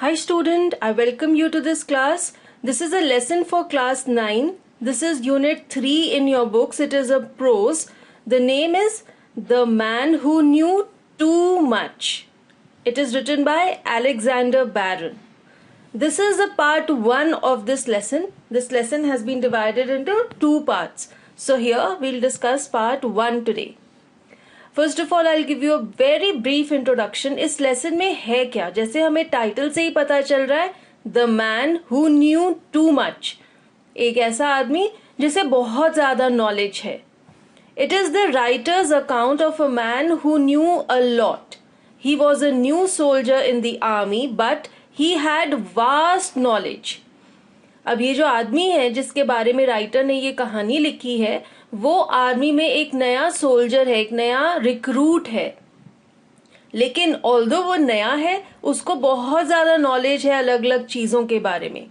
Hi student, I welcome you to this class. This is a lesson for class 9. This is unit 3 in your books. It is a prose. The name is The Man Who Knew Too Much. It is written by Alexander Barron. This is the part 1 of this lesson. This lesson has been divided into 2 parts. So here we'll discuss part 1 today. First of all I give you a very brief introduction. इस lesson में है क्या, जैसे हमें title से ही पता चल रहा है, the man who knew too much. एक ऐसा आदमी जिसे बहुत ज्यादा नॉलेज है. It is the writers account of a man who new a lot. He was a new soldier in the army but he had vast knowledge. अब ये जो आदमी है जिसके बारे में राइटर ने ये कहानी लिखी है, वो आर्मी में एक नया सोल्जर है, एक नया रिक्रूट है. लेकिन ऑल्दो वो नया है, उसको बहुत ज्यादा नॉलेज है अलग अलग चीजों के बारे में.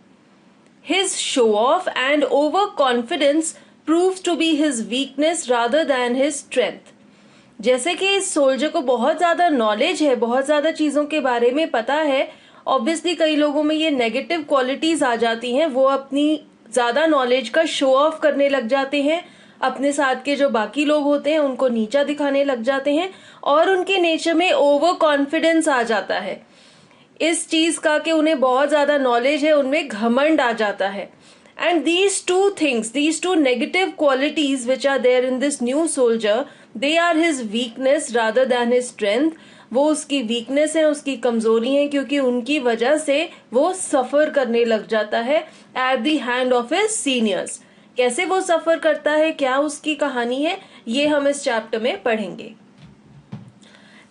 His show off and over confidence proves to be his weakness rather than his strength. जैसे कि इस सोल्जर को बहुत ज्यादा नॉलेज है, बहुत ज्यादा चीजों के बारे में पता है. ऑब्वियसली कई लोगों में ये नेगेटिव क्वालिटीज आ जाती हैं, वो अपनी ज्यादा नॉलेज का शो ऑफ करने लग जाते हैं, अपने साथ के जो बाकी लोग होते हैं उनको नीचा दिखाने लग जाते हैं, और उनके नेचर में ओवर कॉन्फिडेंस आ जाता है इस चीज का कि उन्हें बहुत ज्यादा नॉलेज है, उनमें घमंड आ जाता है. And these two things, these two negative qualities which are there in this new soldier, they are his weakness rather than his strength. वो उसकी वीकनेस है, उसकी कमजोरी है, क्योंकि उनकी वजह से वो सफर करने लग जाता है at the hand of his seniors. कैसे वो सफर करता है, क्या उसकी कहानी है, ये हम इस चैप्टर में पढ़ेंगे.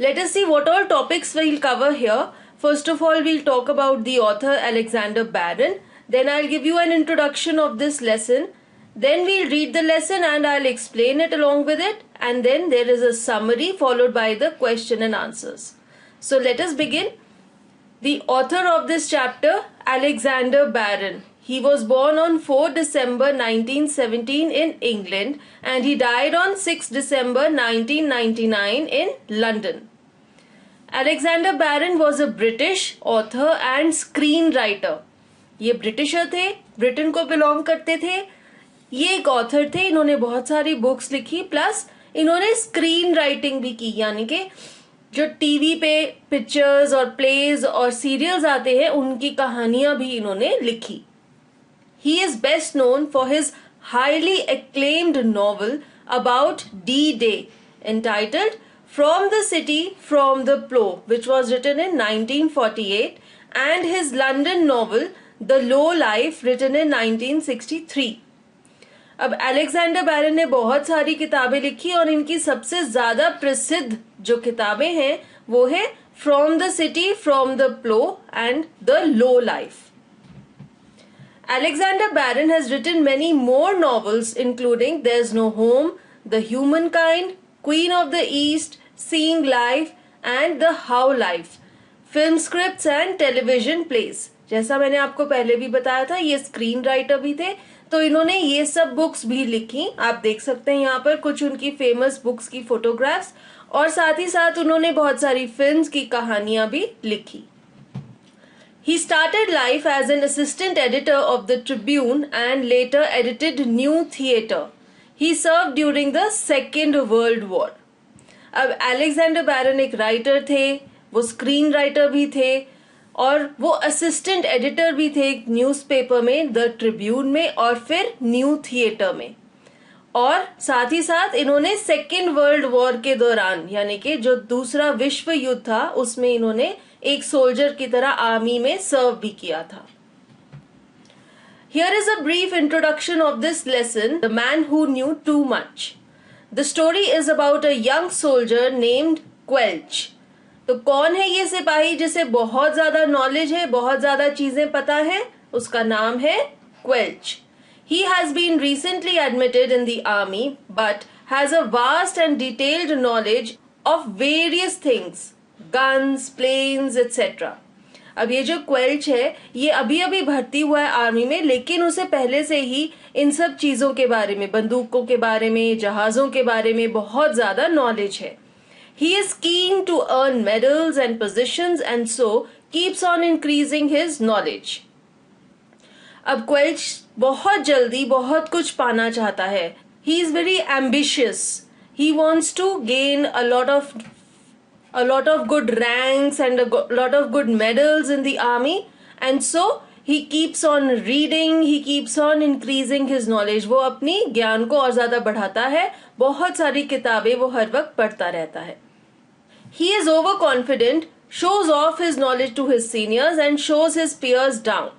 Let us see what all topics we'll cover here. First of all we'll talk about the author Alexander Baron. Then I will give you an introduction of this lesson. Then we'll read the lesson and I'll explain it along with it, and then there is a summary followed by the question and answers. So let us begin. The author of this chapter, Alexander Barron. He was born on 4 December 1917 in England and he died on 6 December 1999 in London. Alexander Barron was a British author and screenwriter. ये britisher थे, Britain को belong करते थे. ये एक author थे, इन्होंने बहुत सारी बुक्स लिखी, प्लस इन्होंने स्क्रीन राइटिंग भी की, यानी कि जो टीवी पे पिक्चर्स और प्लेज और सीरियल्स आते हैं उनकी कहानियां भी इन्होंने लिखी. He is best known for his highly acclaimed novel about D-Day entitled From the City, From the Plough, which was written in 1948, and his London novel The Low Life, written in 1963. अब Alexander बैरन ने बहुत सारी किताबें लिखी और इनकी सबसे ज्यादा प्रसिद्ध जो किताबें हैं वो है from the city, from the plough and the low life. Alexander Barron has written many more novels including There's No Home, The Humankind, Queen of the East, Seeing Life and The How Life, film scripts and television plays. जैसा मैंने आपको पहले भी बताया था, ये screen writer भी थे, तो इन्होंने ये सब बुक्स भी लिखी. आप देख सकते हैं यहाँ पर कुछ उनकी फेमस बुक्स की फोटोग्राफ्स, और साथ ही साथ उन्होंने बहुत सारी फिल्म्स की कहानियां भी लिखी. He started life as an assistant editor of the Tribune and later edited New Theatre. He served during the Second World War. अब अलेक्जेंडर बैरन एक राइटर थे, वो स्क्रीन राइटर भी थे, और वो असिस्टेंट एडिटर भी थे एक न्यूज़पेपर में, द ट्रिब्यून में, और फिर न्यू थिएटर में. और साथ ही साथ इन्होंने सेकेंड वर्ल्ड वॉर के दौरान, यानी कि जो दूसरा विश्व युद्ध था, उसमें इन्होंने एक सोल्जर की तरह आर्मी में सर्व भी किया था. Here is a brief introduction of this lesson, the man who knew too much. The story is about a young soldier named Quelch. तो कौन है ये सिपाही जिसे बहुत ज्यादा नॉलेज है, बहुत ज्यादा चीजें पता है? उसका नाम है क्वेल्च. He has been recently admitted in the army but has a vast and detailed knowledge of various things, guns, planes, etc. अब ये जो क्वेल्च है ये अभी अभी भर्ती हुआ है आर्मी में, लेकिन उसे पहले से ही इन सब चीजों के बारे में, बंदूकों के बारे में, जहाजों के बारे में बहुत ज्यादा नॉलेज है. He is keen to earn medals and positions and so keeps on increasing his knowledge. अब क्वेल्च बहुत जल्दी बहुत कुछ पाना चाहता है. He is very ambitious. He wants to gain a lot of good ranks and a lot of good medals in the army, and so he keeps on reading, he keeps on increasing his knowledge. वो अपनी ज्ञान को और ज्यादा बढ़ाता है, बहुत सारी किताबें वो हर वक्त पढ़ता रहता है. He is overconfident, shows off his knowledge to his seniors and shows his peers down.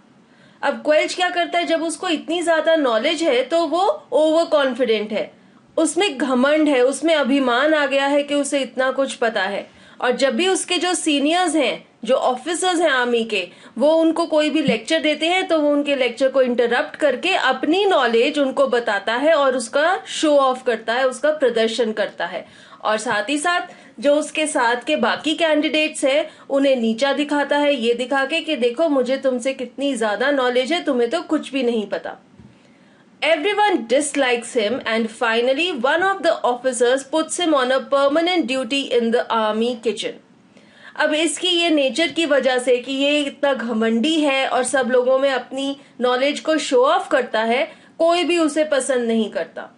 अब क्वेल्च क्या करता है, जब उसको इतनी ज्यादा नॉलेज है तो वो ओवर कॉन्फिडेंट है, उसमें घमंड है, उसमें अभिमान आ गया है कि उसे इतना कुछ पता है. और जब भी उसके जो सीनियर्स हैं, जो ऑफिसर्स हैं आर्मी के, वो उनको कोई भी लेक्चर देते हैं तो वो उनके लेक्चर को इंटरप्ट करके अपनी नॉलेज उनको बताता है और उसका शो ऑफ करता है, उसका प्रदर्शन करता है. और साथ ही साथ जो उसके साथ के बाकी कैंडिडेट्स हैं उन्हें नीचा दिखाता है, ये दिखा के कि देखो मुझे तुमसे कितनी ज्यादा नॉलेज है, तुम्हें तो कुछ भी नहीं पता. Everyone dislikes him and finally one of the officers puts him on a permanent duty in the army kitchen. अब इसकी ये नेचर की वजह से कि ये इतना घमंडी है और सब लोगों में अपनी नॉलेज को शो ऑफ करता है, कोई भी उसे पसंद नहीं करता.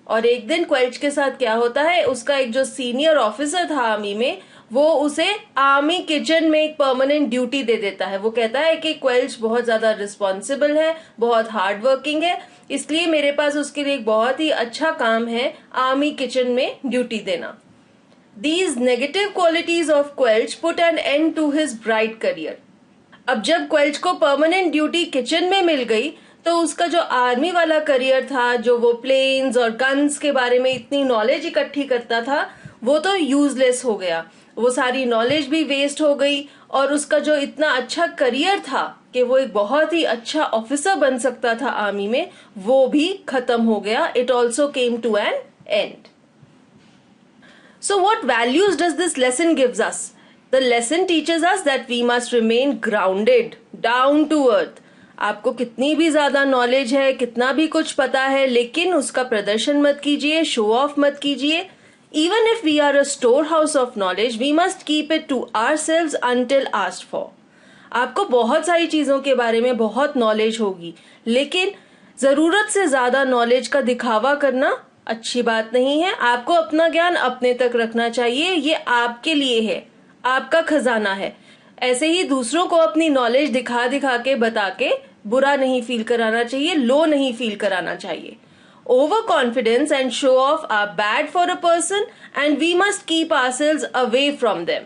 और एक दिन क्वेल्च के साथ क्या होता है, उसका एक जो सीनियर ऑफिसर था आर्मी में, वो उसे आर्मी किचन में एक परमानेंट ड्यूटी दे देता है. वो कहता है कि क्वेल्च बहुत ज्यादा रिस्पॉन्सिबल है, बहुत हार्ड वर्किंग है, इसलिए मेरे पास उसके लिए एक बहुत ही अच्छा काम है आर्मी किचन में ड्यूटी देना. These negative qualities of Quelch put an end to his bright career. अब जब क्वेल्च को परमानेंट ड्यूटी किचन में मिल गई तो उसका जो आर्मी वाला करियर था, जो वो प्लेन्स और गन्स के बारे में इतनी नॉलेज इकट्ठी करता था, वो तो यूजलेस हो गया. वो सारी नॉलेज भी वेस्ट हो गई और उसका जो इतना अच्छा करियर था कि वो एक बहुत ही अच्छा ऑफिसर बन सकता था आर्मी में, वो भी खत्म हो गया. It also came to an end. So what values does this lesson gives us? The lesson teaches us that we must remain grounded, down to earth. आपको कितनी भी ज्यादा नॉलेज है, कितना भी कुछ पता है, लेकिन उसका प्रदर्शन मत कीजिए, शो ऑफ मत कीजिए. Even if we are a storehouse of knowledge, we must keep it to ourselves until asked for. आपको बहुत सारी चीजों के बारे में बहुत नॉलेज होगी, लेकिन जरूरत से ज्यादा नॉलेज का दिखावा करना अच्छी बात नहीं है. आपको अपना ज्ञान अपने तक रखना चाहिए, ये आपके लिए है, आपका खजाना है. ऐसे ही दूसरों को अपनी नॉलेज दिखा दिखा के बता के बुरा नहीं फील कराना चाहिए, लो नहीं फील कराना चाहिए. Over confidence and show off are bad for a person and we must keep ourselves away from them.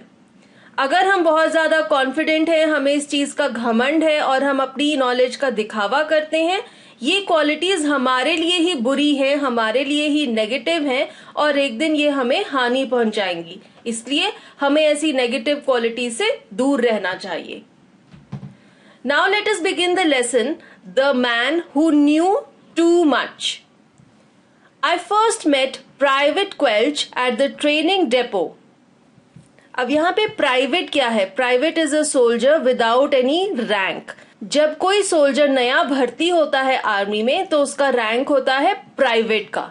अगर हम बहुत ज्यादा कॉन्फिडेंट हैं, हमें इस चीज का घमंड है और हम अपनी नॉलेज का दिखावा करते हैं, ये क्वालिटीज हमारे लिए ही बुरी हैं, हमारे लिए ही नेगेटिव हैं और एक दिन ये हमें हानि पहुंचाएंगी. इसलिए हमें ऐसी नेगेटिव क्वालिटी से दूर रहना चाहिए. Now let us begin the lesson, the man who knew too much. I first met private Quelch at the training depot. अब यहाँ पे प्राइवेट क्या है? Private is a soldier without any rank. जब कोई सोल्जर नया भर्ती होता है आर्मी में तो उसका रैंक होता है प्राइवेट का.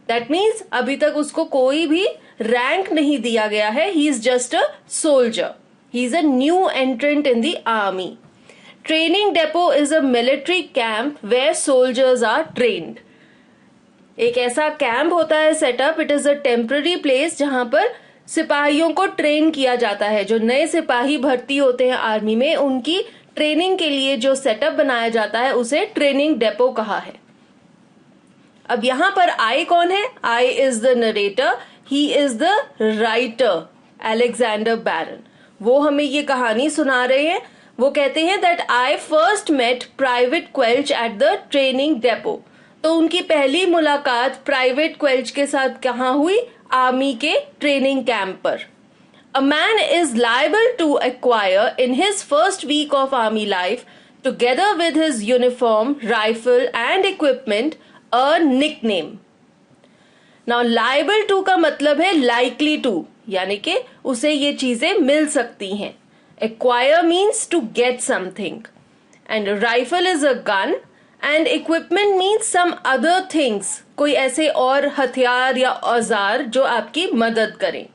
दैट मीन्स अभी तक उसको कोई भी रैंक नहीं दिया गया है. He is just a soldier. He is a new entrant in the army. Training depot is a military camp where soldiers are trained. एक ऐसा कैंप होता है setup. It is a temporary place जहां पर सिपाहियों को ट्रेन किया जाता है. जो नए सिपाही भर्ती होते हैं आर्मी में, उनकी ट्रेनिंग के लिए जो सेटअप बनाया जाता है उसे ट्रेनिंग डेपो कहा है. अब यहां पर आई कौन है? I is the narrator, he is the writer, Alexander Baron. वो हमें ये कहानी सुना रहे हैं. वो कहते हैं that I first met private Quelch at the training depot. तो उनकी पहली मुलाकात प्राइवेट क्वेल्च के साथ कहाँ हुई? आर्मी के ट्रेनिंग कैंप पर. A man is liable to acquire in his first week of army life, together with his uniform, rifle and equipment, a nickname. Now liable to का मतलब है likely to, यानी कि उसे ये चीजें मिल सकती हैं. Acquire means to get something, and a rifle is a gun, and equipment means some other things, कोई ऐसे और हथियार या औजार जो आपकी मदद करें.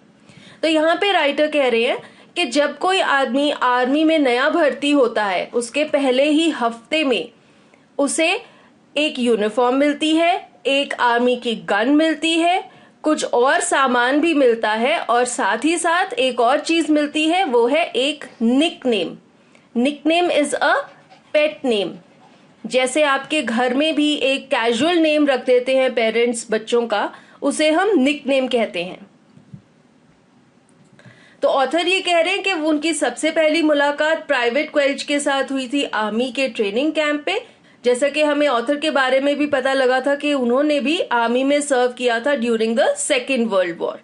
तो यहाँ पे राइटर कह रहे हैं कि जब कोई आदमी आर्मी में नया भर्ती होता है उसके पहले ही हफ्ते में उसे एक यूनिफॉर्म मिलती है, एक आर्मी की गन मिलती है, कुछ और सामान भी मिलता है और साथ ही साथ एक और चीज मिलती है, वो है एक nickname. Nickname is a pet name. जैसे आपके घर में भी एक कैजुअल नेम रख देते हैं पेरेंट्स बच्चों का, उसे हम निकनेम कहते हैं। तो ऑथर ये कह रहे हैं कि उनकी सबसे पहली मुलाकात प्राइवेट क्वेल्च के साथ हुई थी आर्मी के ट्रेनिंग कैंप पे। जैसा कि हमें ऑथर के बारे में भी पता लगा था कि उन्होंने भी आर्मी में सर्व किया था during the second world war.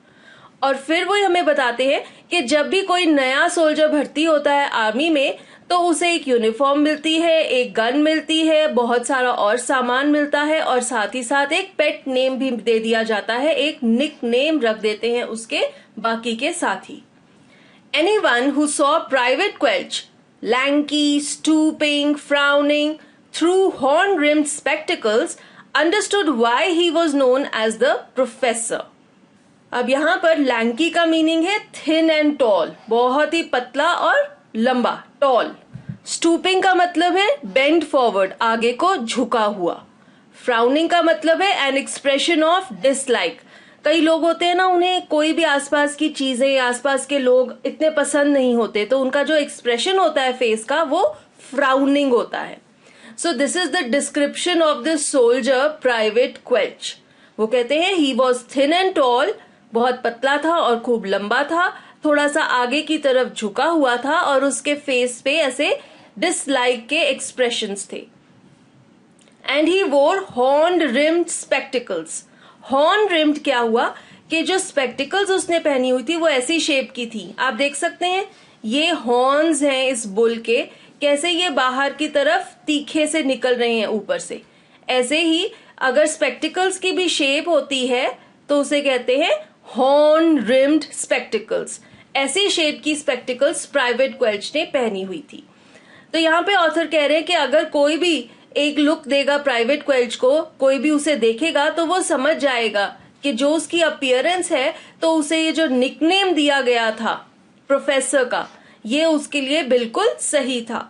और फिर वो हमें बताते हैं कि जब भी कोई नया सोल्जर भर्ती होता है आर्मी में तो उसे एक यूनिफॉर्म मिलती है, एक गन मिलती है, बहुत सारा और सामान मिलता है और साथ ही साथ एक पेट नेम भी दे दिया जाता है, एक निक नेम रख देते हैं उसके बाकी के साथी। Anyone who saw Private Quelch, lanky, stooping, frowning, through horn-rimmed spectacles, understood why he was known as the Professor. अब यहाँ पर लैंकी का मीनिंग है थिन एंड टॉल, बहुत ही पतला और लंबा, टॉल। स्टूपिंग का मतलब है बेंड फॉरवर्ड, आगे को झुका हुआ। फ्राउनिंग का मतलब है एन एक्सप्रेशन ऑफ डिसलाइक। कई लोग होते हैं ना, उन्हें कोई भी आसपास की चीजें, आसपास के लोग इतने पसंद नहीं होते, तो उनका जो एक्सप्रेशन होता है फेस का वो फ्राउनिंग होता है। So this is the description of the soldier private Quelch. वो कहते हैं he was thin and tall, बहुत पतला था और खूब लंबा था, थोड़ा सा आगे की तरफ झुका हुआ था और उसके फेस पे ऐसे डिसलाइक के एक्सप्रेशंस थे। एंड ही वोर horn rimmed spectacles. Horn rimmed क्या हुआ कि जो स्पेक्टिकल्स उसने पहनी हुई थी वो ऐसी शेप की थी, आप देख सकते हैं ये हॉर्न्स हैं इस बुल के, कैसे ये बाहर की तरफ तीखे से निकल रहे हैं ऊपर से। ऐसे ही अगर स्पेक्टिकल्स की भी शेप होती है तो उसे कहते हैं हॉर्न रिम्ड स्पेक्टिकल्स। ऐसी शेप की स्पेक्टिकल्स प्राइवेट क्वेल्च ने पहनी हुई थी। तो यहाँ पे ऑथर कह रहे हैं कि अगर कोई भी एक लुक देगा प्राइवेट क्वेल्च को, कोई भी उसे देखेगा तो वो समझ जाएगा कि जो उसकी अपीयरेंस है, तो उसे ये जो निकनेम दिया गया था प्रोफेसर का, ये उसके लिए बिल्कुल सही था।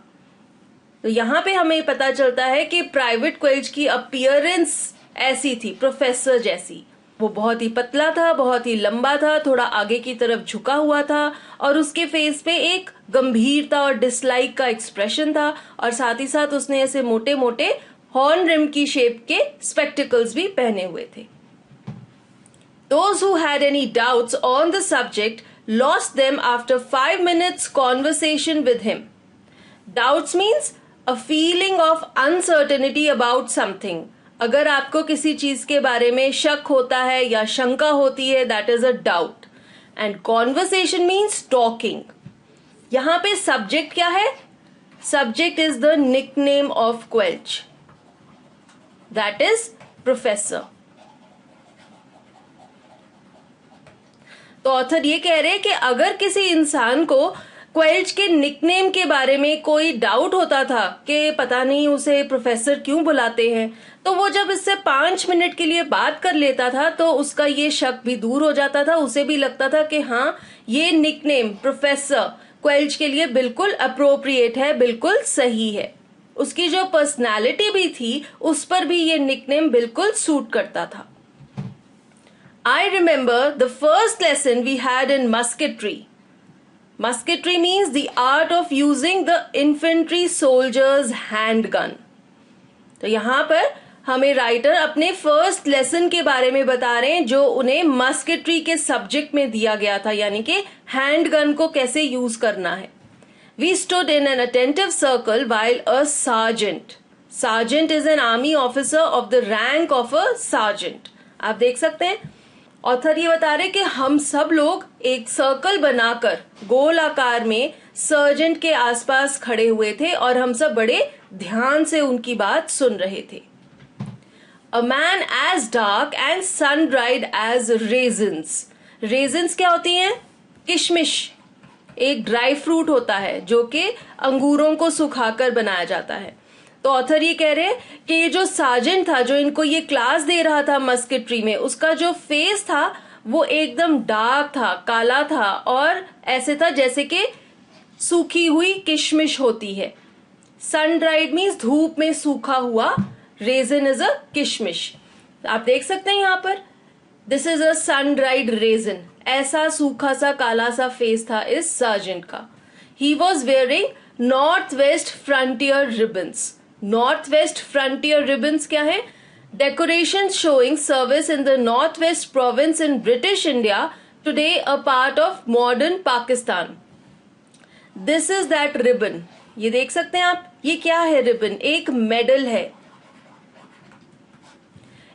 तो यहाँ पे हमें पता चलता है कि प्राइवेट क्वेल्च की अपीयरेंस ऐसी थी, प्रोफेसर जैसी। वो बहुत ही पतला था, बहुत ही लंबा था, थोड़ा आगे की तरफ झुका हुआ था और उसके फेस पे एक गंभीरता और डिसलाइक का एक्सप्रेशन था और साथ ही साथ उसने ऐसे मोटे मोटे हॉर्न रिम की शेप के स्पेक्टिकल्स भी पहने हुए थे। Those who had any doubts on the subject lost them after 5 minutes conversation with him. Doubts means a feeling of uncertainty about something. अगर आपको किसी चीज के बारे में शक होता है या शंका होती है, that is a doubt. And conversation means talking. यहां पे सब्जेक्ट क्या है? Subject is the nickname of Quelch, that is professor. तो ऑथर ये कह रहे हैं कि अगर किसी इंसान को क्वेल्च के निकनेम के बारे में कोई डाउट होता था कि पता नहीं उसे प्रोफेसर क्यों बुलाते हैं, तो वो जब इससे 5 मिनट के लिए बात कर लेता था तो उसका ये शक भी दूर हो जाता था। उसे भी लगता था कि हाँ, ये निकनेम प्रोफेसर क्वेल्च के लिए बिल्कुल अप्रोप्रिएट है, बिल्कुल सही है। उसकी जो पर्सनालिटी भी थी उस पर भी ये निकनेम बिल्कुल सूट करता था। I remember the first lesson we had in musketry. Musketry means the art of using the infantry soldier's handgun. तो यहाँ पर हमें राइटर अपने फर्स्ट लेसन के बारे में बता रहे हैं जो उन्हें मस्केट्री के सब्जेक्ट में दिया गया था, यानी कि हैंडगन को कैसे यूज करना है। We stood in an attentive circle while a sergeant. Sergeant is an army officer of the rank of a sergeant. आप देख सकते हैं ऑथर ये बता रहे कि हम सब लोग एक सर्कल बनाकर गोल आकार में सर्जेंट के आसपास खड़े हुए थे और हम सब बड़े ध्यान से उनकी बात सुन रहे थे। A man as dark and sun-dried as raisins. Raisins क्या होती हैं? किशमिश, एक ड्राई फ्रूट होता है जो कि अंगूरों को सुखाकर बनाया जाता है। तो ऑथर ये कह रहे हैं कि ये जो सार्जेंट था जो इनको ये क्लास दे रहा था मस्केट्री में, उसका जो फेस था वो एकदम डार्क था, काला था और ऐसे था जैसे कि सूखी हुई किशमिश होती है। सन ड्राइड मीन्स धूप में सूखा हुआ, रेजन इज अ किशमिश। आप देख सकते हैं यहाँ पर, this is a sun dried raisin. ऐसा सूखा सा काला सा फेस था इस सार्जेंट का। He was wearing north west frontier ribbons. North west frontier ribbons क्या है? Decoration showing service in the north west province in British India, today a part of modern Pakistan. This is that ribbon. ये देख सकते हैं आप, ये क्या है? रिबन, एक मेडल है।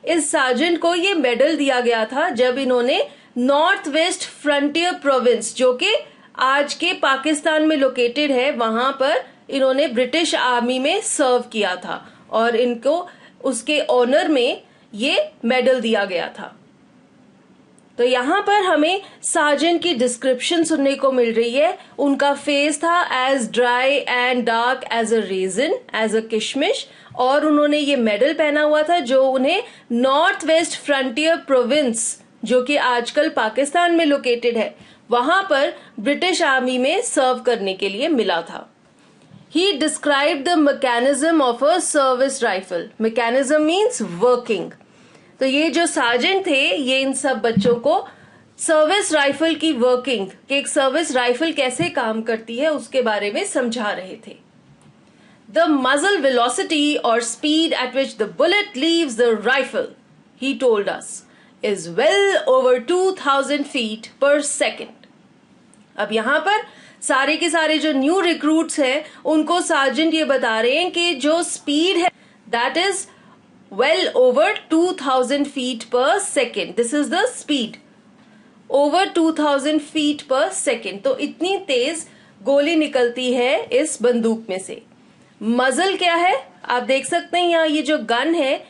इस सार्जेंट को ये मेडल दिया गया था जब इन्होंने नॉर्थ वेस्ट फ्रंटियर प्रोविंस, जो कि आज के पाकिस्तान में लोकेटेड है, वहां पर इन्होंने ब्रिटिश आर्मी में सर्व किया था और इनको उसके ऑनर में ये मेडल दिया गया था। तो यहाँ पर हमें सार्जेंट की डिस्क्रिप्शन सुनने को मिल रही है। उनका फेस था as dry and dark as a raisin, as a किशमिश, और उन्होंने ये मेडल पहना हुआ था जो उन्हें नॉर्थ वेस्ट फ्रंटियर प्रोविंस, जो कि आजकल पाकिस्तान में लोकेटेड है, वहां पर ब्रिटिश आर्मी में सर्व करने के लिए मिला था। He described the mechanism of a service rifle. Mechanism means working. तो ये जो सार्जेंट थे, ये इन सब बच्चों को सर्विस राइफल की वर्किंग, कि एक सर्विस राइफल कैसे काम करती है, उसके बारे में समझा रहे थे। The muzzle velocity or speed at which the bullet leaves the rifle, he told us, is well over 2000 feet per second. अब यहाँ पर सारे के सारे जो न्यू रिक्रूट्स हैं, उनको सार्जेंट ये बता रहे हैं कि जो स्पीड है that is well over 2000 feet per second. This is the speed, over 2000 feet per second. तो इतनी तेज गोली निकलती है इस बंदूक में से। मजल क्या है? आप देख सकते हैं यहाँ, ये जो गन है,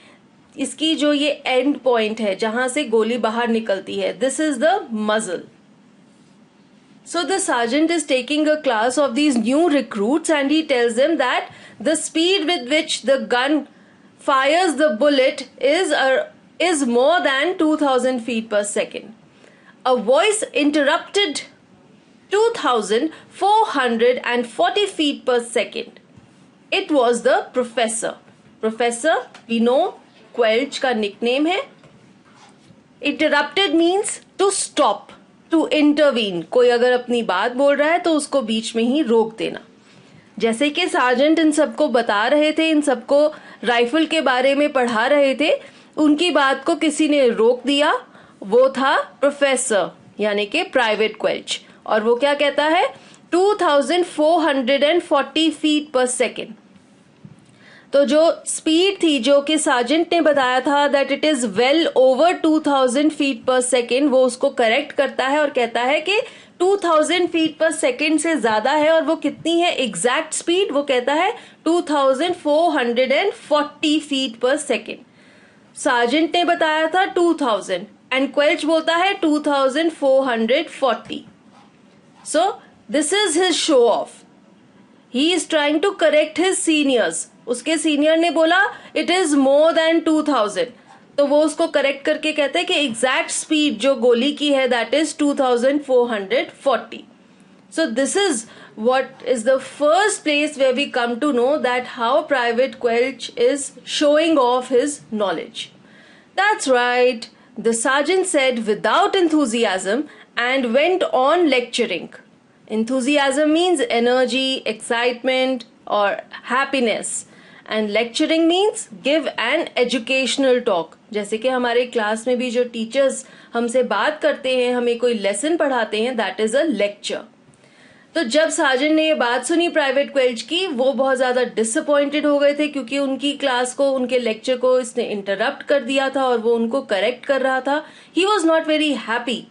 इसकी जो ये एंड पॉइंट है जहां से गोली बाहर निकलती है, दिस इज द मजल। So the sergeant is taking a class of these new recruits and he tells them that the speed with which the gun fires the bullet is more than 2000 feet per second. A voice interrupted 2440 feet per second. It was the professor. Professor, we know, Quelch का nickname है. Interrupted means to stop. To intervene, कोई अगर अपनी बात बोल रहा है तो उसको बीच में ही रोक देना। जैसे कि सार्जेंट इन सबको बता रहे थे, इन सबको राइफल के बारे में पढ़ा रहे थे, उनकी बात को किसी ने रोक दिया। वो था प्रोफेसर, यानी कि प्राइवेट क्वेल्च। और वो क्या कहता है? 2440 फीट पर सेकेंड। तो जो स्पीड थी, जो कि सार्जेंट ने बताया था that it is well over 2000 feet per second, वो उसको करेक्ट करता है और कहता है कि 2000 फीट पर सेकेंड से ज्यादा है। और वो कितनी है एग्जैक्ट स्पीड? वो कहता है 2440 फीट पर सेकेंड। सार्जेंट ने बताया था 2000 एंड क्वेल्च बोलता है 2440। So this is his show off. He is trying to correct his seniors. उसके सीनियर ने बोला इट इज मोर देन 2000, तो वो उसको करेक्ट करके कहते हैं कि एग्जैक्ट स्पीड जो गोली की है that is 2440। So this is what is the first place where we come to know that how Private Quelch is showing off his knowledge. That's right, the sergeant said without enthusiasm and went on lecturing. Enthusiasm means energy, excitement or happiness. And lecturing means give an educational talk. जैसे कि हमारे class में भी जो teachers हमसे बात करते हैं, हमें कोई लेसन पढ़ाते हैं, दैट इज अ लेक्चर। तो जब सार्जेंट ने ये बात सुनी प्राइवेट क्वेल्च की, वो बहुत ज्यादा डिसअपॉइंटेड हो गए थे क्योंकि उनकी क्लास को, उनके लेक्चर को इसने इंटरप्ट कर दिया था और वो उनको करेक्ट कर रहा था। He was not very happy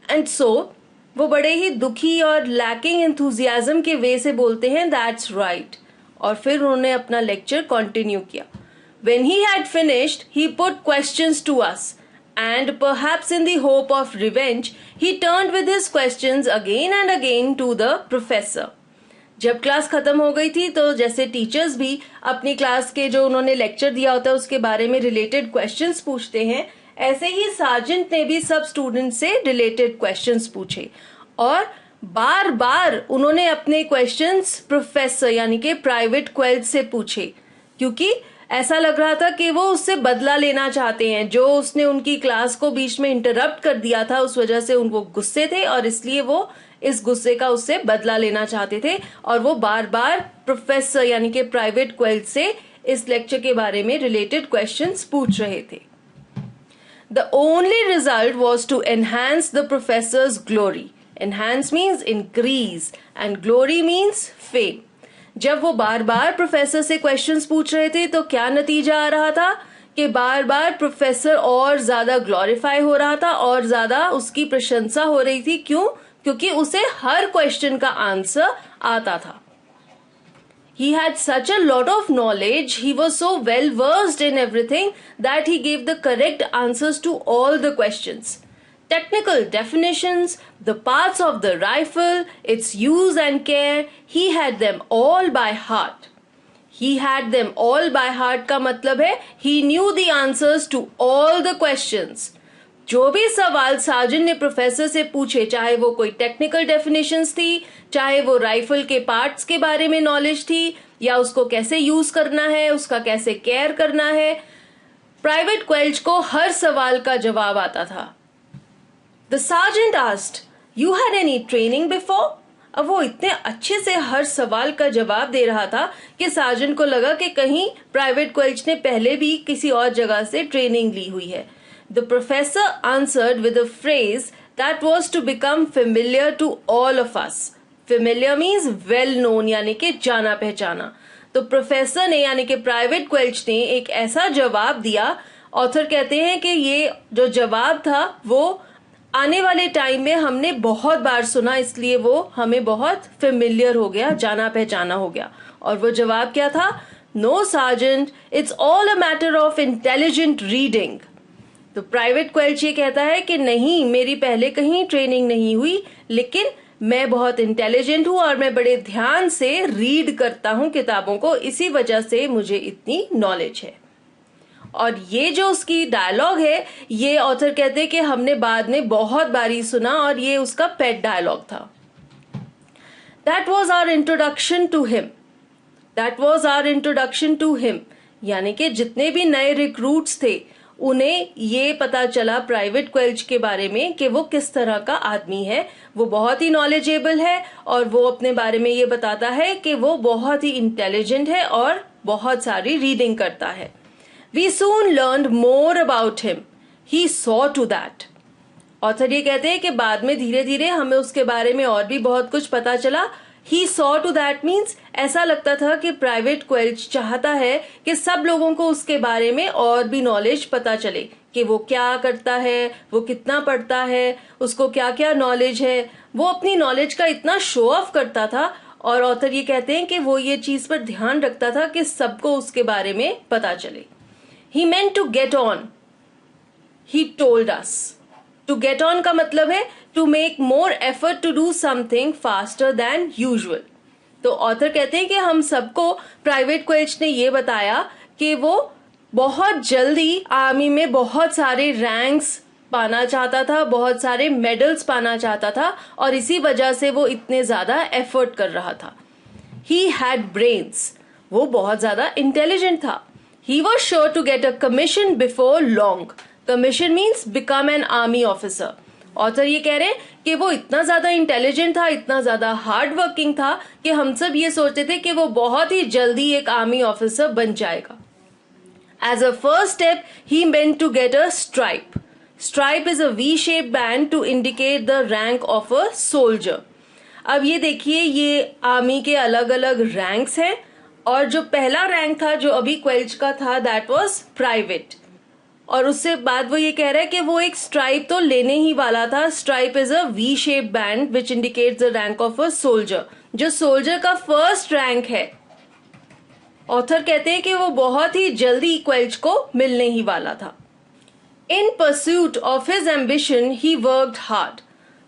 and so वो बड़े ही दुखी और लैकिंग एंथुजियाज्म के वे से बोलते हैं दैट्स राइट। और फिर उन्होंने अपना लेक्चर कंटिन्यू किया। When he had finished, he put questions to us, and perhaps in the hope of revenge, he turned with his questions again and again to the professor. जब class खत्म हो गई थी तो जैसे टीचर्स भी अपनी क्लास के जो उन्होंने लेक्चर दिया होता है उसके बारे में रिलेटेड क्वेश्चंस पूछते हैं, ऐसे ही सार्जेंट ने भी सब स्टूडेंट से रिलेटेड क्वेश्चंस पूछे और बार बार उन्होंने अपने क्वेश्चंस प्रोफेसर यानी कि प्राइवेट क्वेल्च से पूछे, क्योंकि ऐसा लग रहा था कि वो उससे बदला लेना चाहते हैं। जो उसने उनकी क्लास को बीच में इंटरप्ट कर दिया था, उस वजह से उनको गुस्से थे और इसलिए वो इस गुस्से का उससे बदला लेना चाहते थे और वो बार बार प्रोफेसर यानी कि प्राइवेट क्वेल्च से इस लेक्चर के बारे में रिलेटेड क्वेश्चंस पूछ रहे थे। The only result was to enhance the professor's glory. Enhance means increase and glory means fame. जब वो बार बार प्रोफेसर से क्वेश्चंस पूछ रहे थे तो क्या नतीजा आ रहा था कि बार बार प्रोफेसर और ज्यादा ग्लोरीफाई हो रहा था और ज्यादा उसकी प्रशंसा हो रही थी। क्यों? क्योंकि उसे हर क्वेश्चन का आंसर आता था। He had such a lot of knowledge, he was so well versed in everything that he gave the correct answers to all the questions. Technical definitions, the parts of the rifle, its use and care, he had them all by heart. He had them all by heart का मतलब है he knew the answers to all the questions. जो भी सवाल sergeant ने professor से पूछे, चाहे वो कोई टेक्निकल डेफिनेशंस थी, चाहे वो राइफल के पार्ट्स के बारे में नॉलेज थी, या उसको कैसे यूज करना है, उसका कैसे केयर करना है, प्राइवेट क्वेल्च को हर सवाल का जवाब आता था। The sergeant asked, "You had any training before?" अब वो इतने अच्छे से हर सवाल का जवाब दे रहा था कि सार्जेंट को लगा कि कहीं प्राइवेट क्वेल्च ने पहले भी किसी और जगह से ट्रेनिंग ली हुई है। The professor answered with a phrase that was to become familiar to all of us. Familiar means well known यानी कि जाना पहचाना। तो प्रोफेसर ने यानी कि प्राइवेट क्वेल्च ने एक ऐसा जवाब दिया, ऑथर कहते हैं कि ये जो जवाब था वो आने वाले टाइम में हमने बहुत बार सुना, इसलिए वो हमें बहुत फेमिलियर हो गया, जाना पहचाना हो गया। और वो जवाब क्या था? "No sergeant, it's all a matter of intelligent reading." तो प्राइवेट क्वेल्च ये कहता है कि नहीं, मेरी पहले कहीं ट्रेनिंग नहीं हुई, लेकिन मैं बहुत इंटेलिजेंट हूं और मैं बड़े ध्यान से रीड करता हूं किताबों को, इसी वजह से मुझे इतनी नॉलेज है। और ये जो उसकी डायलॉग है, ये ऑथर कहते हैं कि हमने बाद में बहुत बारी सुना और ये उसका पेट डायलॉग था। That was our introduction to him. That was our introduction to him यानी कि जितने भी नए रिक्रूट्स थे उन्हें ये पता चला प्राइवेट क्वेल्च के बारे में कि वो किस तरह का आदमी है। वो बहुत ही नॉलेजेबल है और वो अपने बारे में ये बताता है कि वो बहुत ही इंटेलिजेंट है और बहुत सारी रीडिंग करता है। We soon learned more about him, he saw to that. Author ये कहते हैं कि बाद में धीरे धीरे हमें उसके बारे में और भी बहुत कुछ पता चला। He saw to that means ऐसा लगता था कि प्राइवेट क्वेल्च चाहता है कि सब लोगों को उसके बारे में और भी नॉलेज पता चले कि वो क्या करता है, वो कितना पढ़ता है, उसको क्या क्या नॉलेज है। वो अपनी नॉलेज का इतना शो ऑफ करता था और ऑथर ये कहते हैं कि वो ये चीज पर ध्यान रखता था कि सबको उसके बारे में पता चले। He meant to get on, he told us. To get on का मतलब है to make more effort to do something faster than usual. तो ऑथर कहते हैं कि हम सबको प्राइवेट क्वेल्च ने ये बताया कि वो बहुत जल्दी आर्मी में बहुत सारे रैंक्स पाना चाहता था, बहुत सारे मेडल्स पाना चाहता था और इसी वजह से वो इतने ज्यादा एफर्ट कर रहा था। ही हैड ब्रेन्स, वो बहुत ज्यादा इंटेलिजेंट था। He was sure to get a commission before long. Commission means become an army officer. Author ये कह रहे हैं कि वो इतना ज्यादा इंटेलिजेंट था, इतना ज्यादा हार्ड वर्किंग था कि हम सब ये सोचते थे कि वो बहुत ही जल्दी एक आर्मी ऑफिसर बन जाएगा। As a first step he meant to get a stripe. Stripe is a V shape band to indicate the rank of a soldier. अब ये देखिए, ये आर्मी के अलग अलग रैंक्स हैं और जो पहला रैंक था जो अभी क्वेल्च का था, दैट वाज प्राइवेट। और उससे बाद वो ये कह रहा है कि वो एक स्ट्राइप तो लेने ही वाला था। Stripe is a V shape band which indicates the rank of a soldier. जो सोल्जर का फर्स्ट रैंक है, ऑथर कहते हैं कि वो बहुत ही जल्दी क्वेल्च को मिलने ही वाला था। In pursuit of his ambition he worked hard.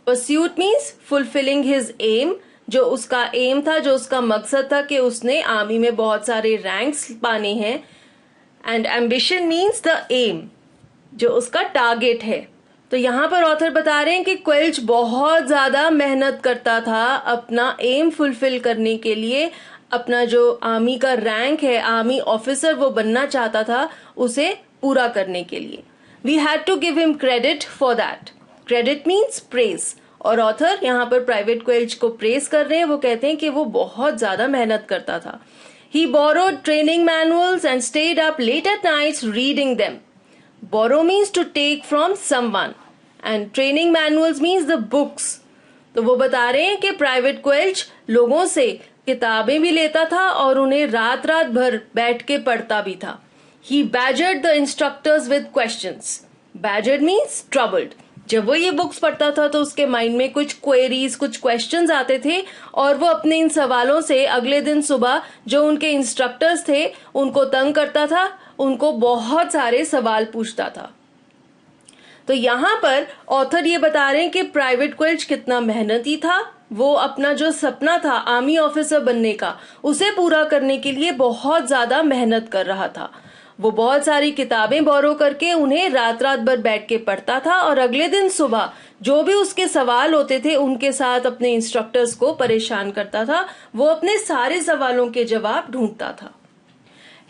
Pursuit means fulfilling his aim. जो उसका एम था, जो उसका मकसद था कि उसने आर्मी में बहुत सारे रैंक्स पाने हैं। And ambition means the aim. जो उसका टारगेट है। तो यहाँ पर ऑथर बता रहे हैं कि क्वेल्च बहुत ज्यादा मेहनत करता था अपना एम फुलफिल करने के लिए, अपना जो आर्मी का रैंक है, आर्मी ऑफिसर वो बनना चाहता था, उसे पूरा करने के लिए। We had to give him credit for that. Credit means praise, और ऑथर यहाँ पर प्राइवेट क्वेल्च को प्रेज कर रहे हैं। वो कहते हैं कि वो बहुत ज्यादा मेहनत करता था। He borrowed training manuals and stayed up late at nights reading them. Borrow means to take from someone and training manuals means the books. तो वो बता रहे हैं कि प्राइवेट क्वेल्च लोगों से किताबें भी लेता था और उन्हें रात रात भर बैठ के पढ़ता भी था। He badgered the instructors with questions. Badgered means troubled. जब वो ये बुक्स पढ़ता था तो उसके माइंड में कुछ क्वेरीज, कुछ क्वेश्चंस आते थे और वो अपने इन सवालों से अगले दिन सुबह जो उनके इंस्ट्रक्टर्स थे उनको तंग करता था, उनको बहुत सारे सवाल पूछता था। तो यहाँ पर ऑथर ये बता रहे हैं कि प्राइवेट क्वेल्च कितना मेहनती था। वो अपना जो सपना था आर्मी ऑफिसर बनने का, उसे पूरा करने के लिए बहुत ज्यादा मेहनत कर रहा था। वो बहुत सारी किताबें बोरो करके उन्हें रात रात भर बैठ के पढ़ता था और अगले दिन सुबह जो भी उसके सवाल होते थे उनके साथ अपने इंस्ट्रक्टर्स को परेशान करता था। वो अपने सारे सवालों के जवाब ढूंढता था।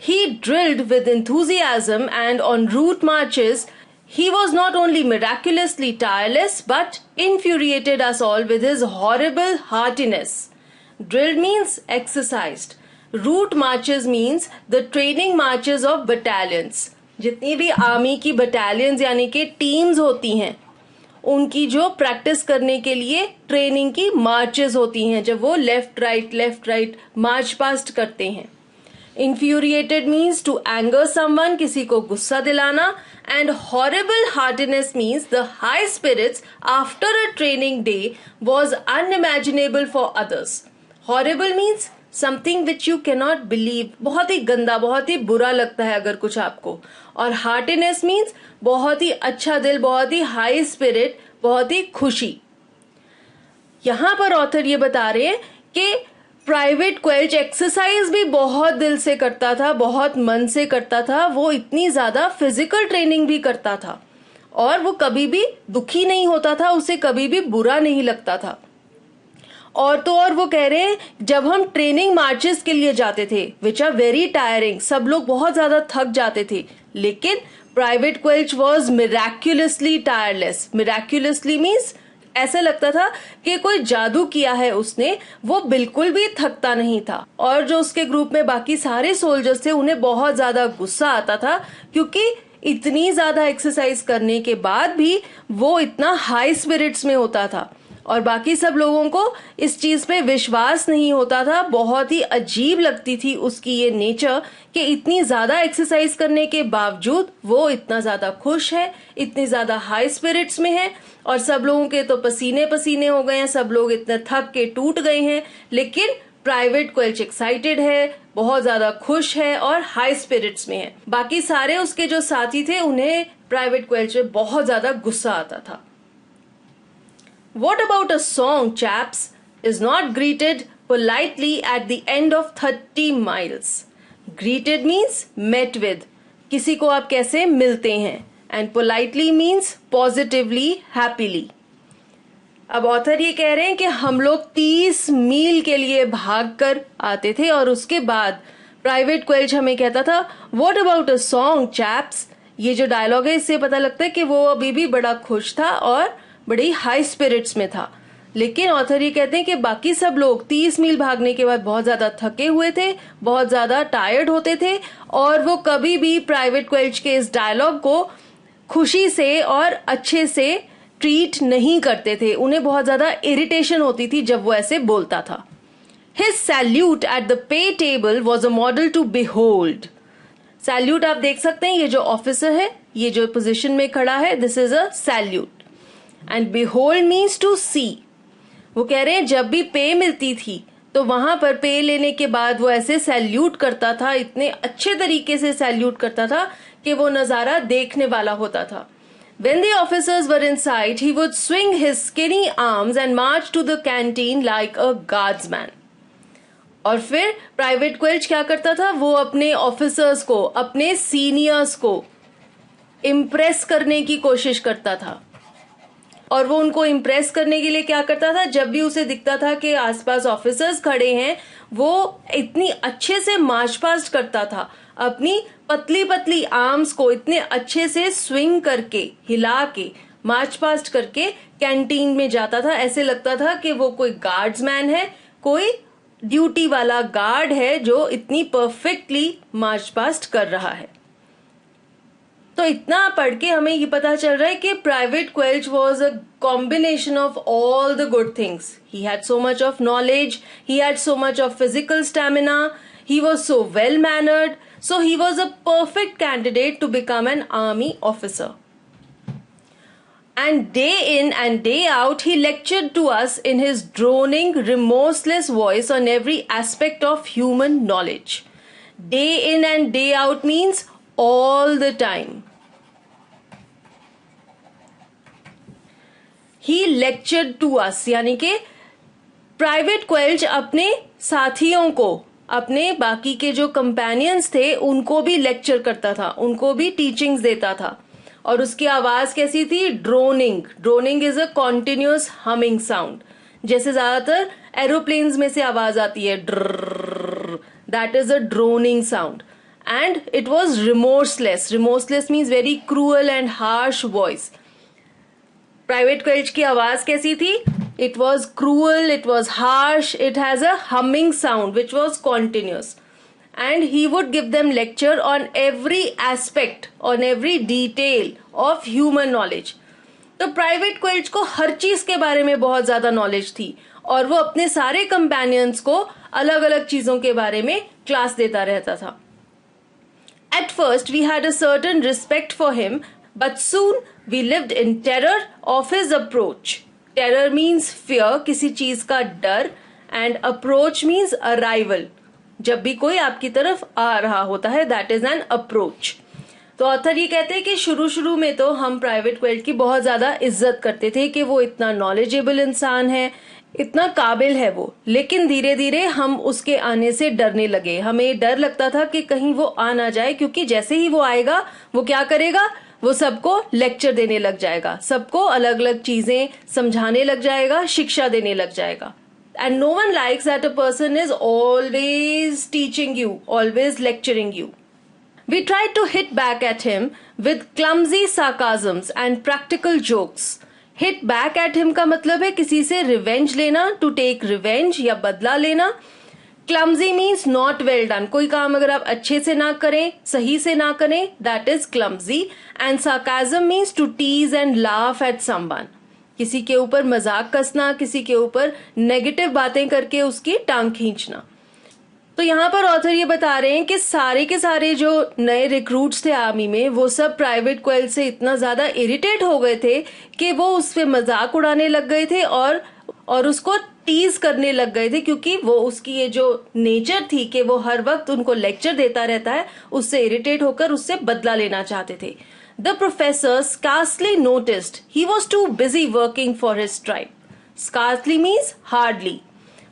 He drilled with enthusiasm and on route marches he was not only miraculously tireless but infuriated us all with his horrible heartiness. Drilled means exercised. Route marches means the training marches of battalions. जितनी भी army की battalions यानी कि teams होती हैं, उनकी जो practice करने के लिए ट्रेनिंग की मार्चेस होती हैं, जब वो लेफ्ट राइट मार्च पास्ट करते हैं। Infuriated means to anger someone, किसी को गुस्सा दिलाना। And horrible heartiness means the high spirits after a training day was unimaginable for others. Horrible means something which you cannot believe, बहुत ही गंदा, बहुत ही बुरा लगता है अगर कुछ आपको। और हार्टिनेस मीन्स बहुत ही अच्छा दिल, बहुत ही हाई स्पिरिट, बहुत ही खुशी। यहां पर ऑथर ये बता रहे हैं कि प्राइवेट क्वेल्च एक्सरसाइज भी बहुत दिल से करता था, बहुत मन से करता था। वो इतनी ज्यादा फिजिकल ट्रेनिंग भी करता था और वो कभी भी दुखी नहीं होता था, उसे कभी भी बुरा नहीं लगता था। और तो और वो कह रहे हैं जब हम ट्रेनिंग मार्चेस के लिए जाते थे विच आर वेरी टायरिंग, सब लोग बहुत ज्यादा थक जाते थे, लेकिन private Quelch was मिराक्युलसली tireless. मिराक्युलसली means ऐसा लगता था कि कोई जादू किया है उसने, वो बिल्कुल भी थकता नहीं था। और जो उसके ग्रुप में बाकी सारे सोल्जर्स थे उन्हें बहुत ज्यादा गुस्सा आता था क्योंकि इतनी ज्यादा एक्सरसाइज करने के बाद भी वो इतना हाई स्पिरिट्स में होता था और बाकी सब लोगों को इस चीज पे विश्वास नहीं होता था। बहुत ही अजीब लगती थी उसकी ये नेचर कि इतनी ज्यादा एक्सरसाइज करने के बावजूद वो इतना ज्यादा खुश है, इतनी ज्यादा हाई स्पिरिट्स में है और सब लोगों के तो पसीने पसीने हो गए हैं, सब लोग इतने थक के टूट गए हैं, लेकिन प्राइवेट क्वेल्च एक्साइटेड है, बहुत ज्यादा खुश है और हाई स्पिरिट्स में है। बाकी सारे उसके जो साथी थे उन्हें प्राइवेट क्वेल्च में बहुत ज्यादा गुस्सा आता था। What about a song, chaps, is not greeted politely at the end of 30 miles. Greeted means met with. किसी को आप कैसे मिलते हैं, and politely means positively, happily. अब ऑथर ये कह रहे हैं कि हम लोग 30 मील के लिए भागकर आते थे और उसके बाद प्राइवेट क्वेल्च हमें कहता था What about a song, chaps? ये जो डायलॉग है इससे पता लगता है कि वो अभी भी बड़ा खुश था और बड़ी हाई स्पिरिट्स में था। लेकिन ऑथर ये कहते हैं कि बाकी सब लोग 30 मील भागने के बाद बहुत ज्यादा थके हुए थे, बहुत ज्यादा टायर्ड होते थे और वो कभी भी प्राइवेट क्वेल्च के इस डायलॉग को खुशी से और अच्छे से ट्रीट नहीं करते थे। उन्हें बहुत ज्यादा इरिटेशन होती थी जब वो ऐसे बोलता था। His salute at the pay table was a model to behold. Salute आप देख सकते हैं, ये जो ऑफिसर है, ये जो पोजीशन में खड़ा है, this is a salute. And behold means to see. वो कह रहे हैं जब भी पे मिलती थी तो वहां पर पे लेने के बाद वो ऐसे सैल्यूट करता था, इतने अच्छे तरीके से सैल्यूट करता था कि वो नजारा देखने वाला होता था। When the officers were in sight, he would swing his skinny arms and march to the canteen like a guardsman. और फिर प्राइवेट क्वेल्च क्या करता था, वो अपने ऑफिसर्स को, अपने सीनियर्स को इम्प्रेस करने की कोशिश करता था। और वो उनको इम्प्रेस करने के लिए क्या करता था, जब भी उसे दिखता था कि आसपास ऑफिसर्स खड़े हैं, वो इतनी अच्छे से मार्च पास्ट करता था, अपनी पतली पतली आर्म्स को इतने अच्छे से स्विंग करके, हिला के, मार्च पास्ट करके कैंटीन में जाता था। ऐसे लगता था कि वो कोई गार्ड्समैन है, कोई ड्यूटी वाला गार्ड है जो इतनी परफेक्टली मार्च पास्ट कर रहा है। तो इतना पढ़ के हमें ये पता चल रहा है कि private Quelch was a combination of all the good things. He had so much of knowledge, he had so much of physical stamina, he was so well mannered, so he was a perfect candidate to become an army officer. And day in and day out he lectured to us in his droning, remorseless voice on every aspect of human knowledge. Day in and day out means all the time. He lectured to us, यानी कि private क्वेल्च अपने साथियों को, अपने बाकी के जो companions थे, उनको भी लेक्चर करता था, उनको भी टीचिंग्स देता था। और उसकी आवाज कैसी थी? Droning. Droning is a continuous humming sound, जैसे ज्यादातर एरोप्लेन्स में से आवाज आती है, ड्रर, that is a droning sound. And it was remorseless. Remorseless means very cruel and harsh voice. Private Quelch की आवाज कैसी थी? It was cruel, it was harsh, it has a humming sound which was continuous. And he would give them lecture on every aspect, on every detail of human knowledge. तो private क्वेल्च को हर चीज के बारे में बहुत ज्यादा नॉलेज थी और वो अपने सारे कंपेनियंस को अलग अलग चीजों के बारे में क्लास देता रहता था। At first we had a certain respect for him, but soon we lived in terror of his approach. Terror means fear, किसी चीज का डर, एंड अप्रोच मीन्स अराइवल। जब भी कोई आपकी तरफ आ रहा होता है, दैट इज एन अप्रोच। तो ऑथर ये कहते हैं कि शुरू शुरू में तो हम प्राइवेट क्वेल्च की बहुत ज्यादा इज्जत करते थे कि वो इतना नॉलेजेबल इंसान है, इतना काबिल है वो, लेकिन धीरे धीरे हम उसके आने से डरने लगे। हमें डर लगता था कि कहीं वो आ ना जाए, क्योंकि जैसे ही वो आएगा वो क्या करेगा, वो सबको लेक्चर देने लग जाएगा, सबको अलग अलग चीजें समझाने लग जाएगा, शिक्षा देने लग जाएगा। And no one likes that a person is always teaching you, always lecturing you. We try to hit back at him with clumsy sarcasms and practical jokes. Hit back at him का मतलब है किसी से revenge लेना, to take revenge या बदला लेना। Clumsy means not well done, कोई काम अगर आप अच्छे से ना करें, सही से ना करें, that is clumsy. And sarcasm means to tease and laugh at someone, किसी के ऊपर मजाक कसना, किसी के ऊपर नेगेटिव बातें करके उसकी टांग खींचना। तो यहाँ पर ऑथर ये बता रहे हैं कि सारे के सारे जो नए रिक्रूट्स थे आर्मी में, वो सब प्राइवेट क्वेल्च से इतना ज्यादा इरिटेट हो गए थे कि वो उस पे मजाक उड़ाने लग गए थे और उसको टीज करने लग गए थे, क्योंकि वो उसकी ये जो नेचर थी कि वो हर वक्त उनको लेक्चर देता रहता है, उससे इरिटेट होकर उससे बदला लेना चाहते थे। The professor scarcely noticed he was too busy working for his tribe. Scarcely means hardly.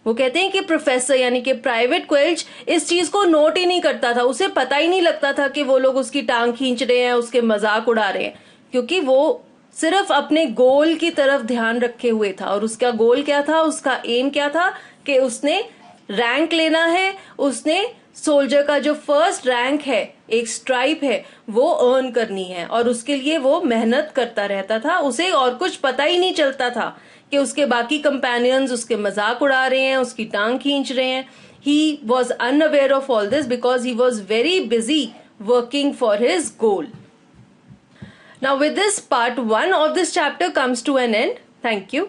वो कहते हैं कि प्रोफेसर यानी कि प्राइवेट क्वेल्च इस चीज को नोट ही नहीं करता था, उसे पता ही नहीं लगता था कि वो लोग उसकी टांग खींच रहे हैं, उसके मजाक उड़ा रहे हैं, क्योंकि वो सिर्फ अपने गोल की तरफ ध्यान रखे हुए था। और उसका गोल क्या था, उसका एम क्या था कि उसने रैंक लेना है, उसने सोल्जर का जो फर्स्ट रैंक है, एक स्ट्राइप है, वो अर्न करनी है, और उसके लिए वो मेहनत करता रहता था। उसे और कुछ पता ही नहीं चलता था कि उसके बाकी कंपेनियंस उसके मजाक उड़ा रहे हैं, उसकी टांग खींच रहे हैं। He was unaware of all this because he was very busy working for his goal. Now with this, part 1 of this chapter comes to an end. Thank you.